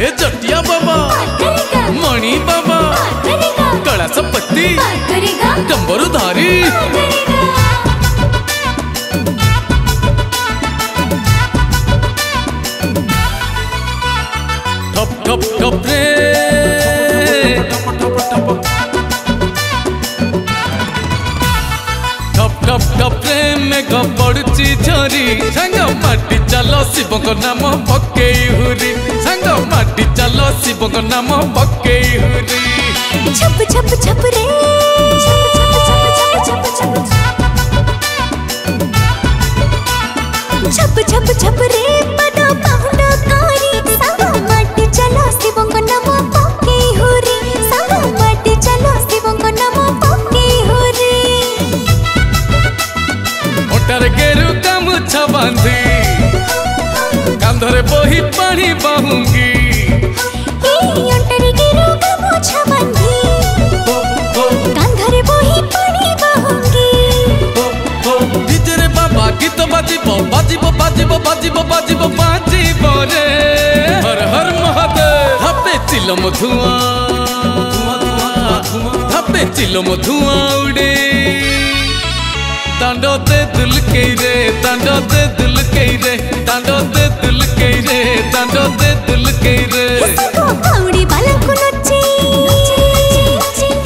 ए जटिया बाबा मणि बाबा कलासपति डंबरुधारी ठप ठप ठप रे ठप ठप ठप रे मेघ पड़ुची झरी सांग माटी चल शिव नाम पकई हुरी सांग माटी चल शिव नाम पकई हुरी छप छप छप रे छप छप छप रे पद पाहुंड कारी सांग माटी चल शिव नाम पकई हुरी सांग माटी चल शिव नाम पकई हुरी ओटार गेरु गामुछा बांधी कांधरे बोही पानी बाहुंगी ओटार गेरु गामुछा बांधी कांधरे बोही पानी बाहुंगी डीजे बाबा गीत बाजिबो बाजिबो बाजिबो बाजिबो बाजिबो बाजिबो रे हर हर महादेव धपे चिलम धुआं धपे चिलम धुआं उड़े तांडो दे दिल के रे तांडो दे दिल के रे तांडो दे दिल के रे तांडो दे दिल के रे कावड़ी बाला को नच्ची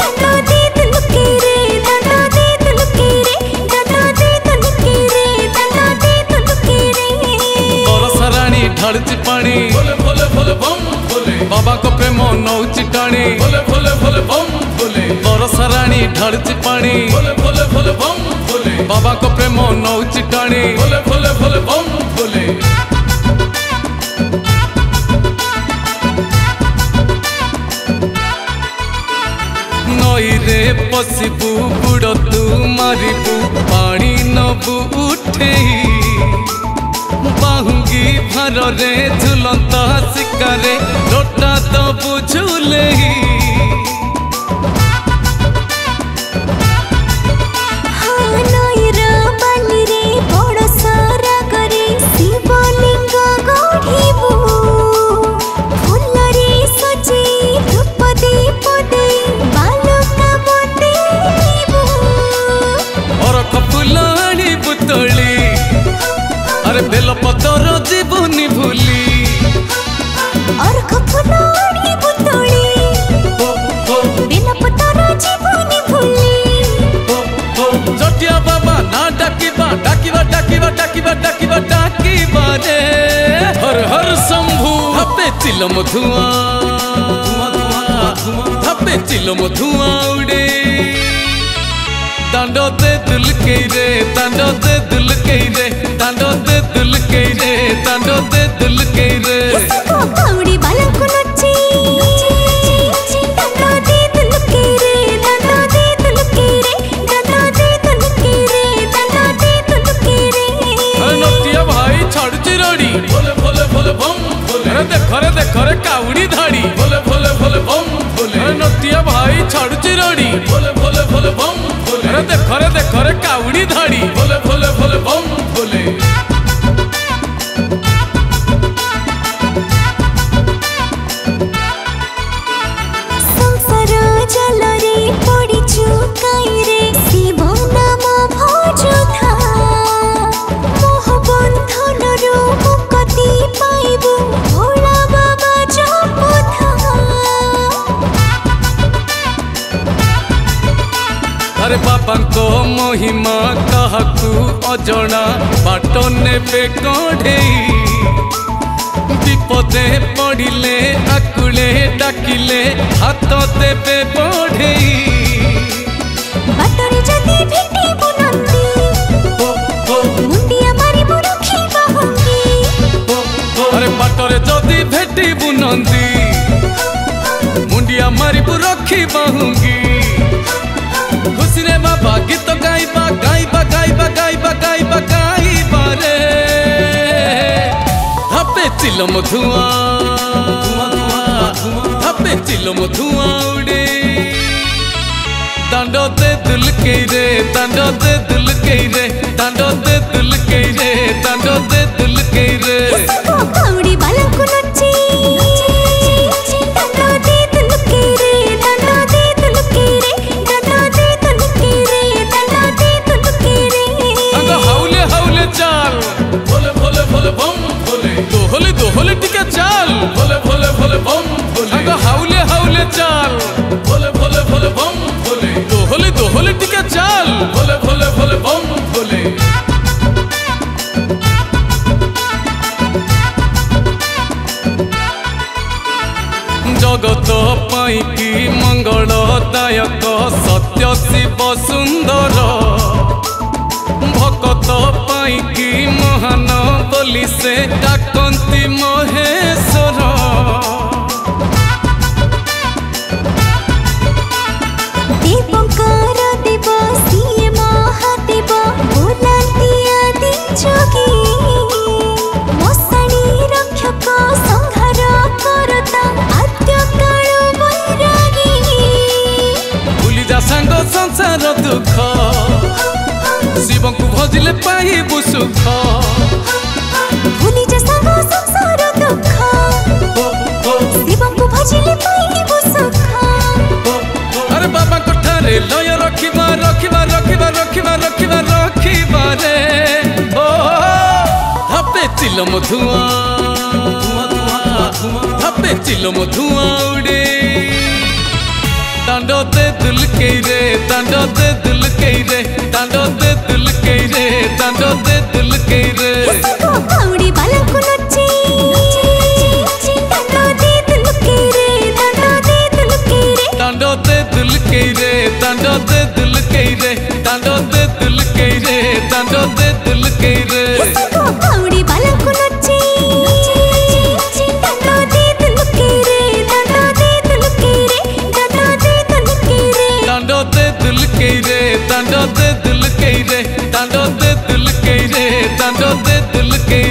तांडो दे दिल के रे तांडो दे दिल के रे तांडो दे दिल के रे तांडो दे दिल के रे बरसराणी ढालची पानी भोले भोले भोले बम भोले बाबा को प्रेम नौची टाणी भोले भोले भोले बम भोले बरसराणी ढालची पानी भोले भोले भोले बम भोले बाबा को प्रेम नौची टाणी भोले भोले भोले बम भोले नई रे पशिबू बुड़ तू मारिबू पानी नबू उठे बाहुंगी भार रे झुलंता शिकारे लोटा दबू झूले बेलपतर जीवनी भूली और खपनाड़ी बुतोली बेलपतर जीवनी भूली जटिया बाबा ना डाकिबा डाकिबा डाकिबा डाकिबा डाकिबा डाकिबा रे हर हर शंभु धपे चिलम धुआं धपे चिलम धुआं उड़े तांडो दे दिल के रे तांडो दे दिल के रे तांडो दे दिल के रे तांडो दे दिल के रे कावड़ी बाला को नच्ची तांडो दे दिल के रे तांडो दे दिल के रे तांडो दे दिल के रे तांडो दे दिल के रे नटिया भाई छाड़ चिरड़ी भोले भोले भोले बम भोले देखो रे कावड़ी धाड़ी भोले भोले भोले बम भोले नटिया भाई छाड़ चिरड़ी भोले भोले भोले बम भोले देखो रे कावड़ी धाड़ी भोले भोले भोले बम भोले संसार जल रे पड़ी चुकाई रे शिव नाम भजुथा मोह बंधन रो मुक्ति पाइबु भोला बाबा जपथा अरे बाबा को महिमा कहकू अजणा बाट नेबे कढ़ेई विपदे पड़िले आकुले डाकिले हाथ देबे बढ़ेई बाटरे जदि भेटी बुनंदी मुंडिया मारी बुरखी बाहुंगी अरे बाटरे जदि भेटी बुनंदी मुंडिया मारी बुरखी बाहुंगी खुशी रे बाबा गीत गाइबा गाइबा गाइबा गाइबा गाइबा गाइबा रे धपे चिलम धुआं धपे चिलम धुआं उड़े तांडो दे दिल के रे तांडो दे दिल के रे तांडो दे दिल के रे तांडो दे दिल के रे कावड़ी बाला को नच्ची दोहले टिके चाल भोले भोले भोले बम भोले आगो हाउले हाउले चाल भोले भोले भोले बम भोले दोहले दोहले टिके चाल भोले भोले भोले बम भोले जगत पाई मंगलदायक सत्य शिव सुंदर भक्त पाई महान बोली से डाकती महेश्वर दीपंकर देव सीए महादेव बोलांती आदि जोगी मशाणी रक्षक संहार करता आद्य काल बैरागी भूली जा सांग संसार दुख शिव को भजिले पाइबु सुख भूली जा सांग संसार दुख शिव को भजिले पाइबु सुख अरे बाबा कोठारे लय रखिबा रखिबा रखिबा रखिबा रखिबा रखिबा रे ओ हपे चिलम धुआं हपे चिलम धुआं उड़े तांडोते दुलके रे तांडोते दुलके रे तांडोते दुलके रे तांडोते दुलके रे पाउडी बालको नच्ची तांडोते दुलके रे तांडोते दुलके रे तांडोते दुलके रे तांडोते दुलके रे तांडोते दुलके रे तांडोते दुलके रे पाउडी बालको नच्ची तांडोते दुलके रे तांडोते दुलके रे तांडोते दुलके रे तांडोते दुलके रे तांडोते दुलके रे तांडोते दुलके रे तांडोते दुलके